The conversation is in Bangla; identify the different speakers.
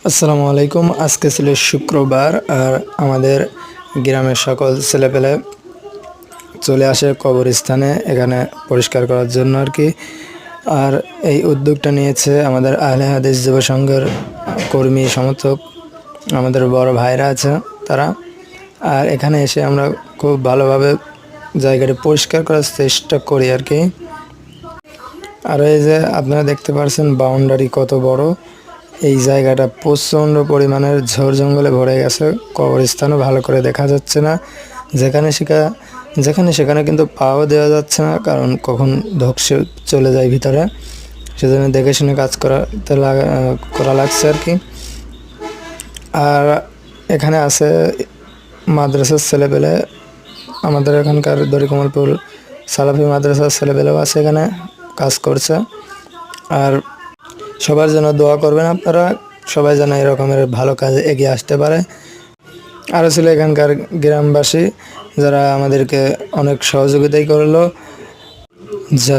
Speaker 1: আসসালামু আলাইকুম। আজকে ছিল শুক্রবার আর আমাদের গ্রামের সকল ছেলেপেলে চলে আসে কবরস্থানে এখানে পরিষ্কার করার জন্য আর কি। আর এই উদ্যোগটা নিয়েছে আমাদের আহলে হাদিস যুব সংঘের কর্মী সমর্থক, আমাদের বড় ভাইরা আছে তারা। আর এখানে এসে আমরা খুব ভালোভাবে জায়গাটা পরিষ্কার করার চেষ্টা করি আর কি। আর এই যে আপনারা দেখতে পাচ্ছেন বাউন্ডারি কত বড়, এই জায়গাটা প্রচণ্ড পরিমাণের ঝড় জঙ্গলে ভরে গেছে, কবরস্থানও ভালো করে দেখা যাচ্ছে না। যেখানে সেখানে কিন্তু পাও দেওয়া যাচ্ছে না, কারণ কখন ধসে চলে যায় ভিতরে, সেজন্য দেখে শুনে কাজ করা লাগছে আর কি। আর এখানে আছে মাদ্রাসার ছেলেপেলে, আমাদের এখানকার দড়িকমলপুর সালাফি মাদ্রাসার ছেলেপেলেও আছে, এখানে কাজ করছে। আর সবার জন্য দোয়া করবেন আপনারা, সবাই যেন এরকমের ভালো কাজে এগিয়ে আসতে পারে। আরও ছিল এখানকার গ্রামবাসী যারা আমাদেরকে অনেক সহযোগিতাই করলো।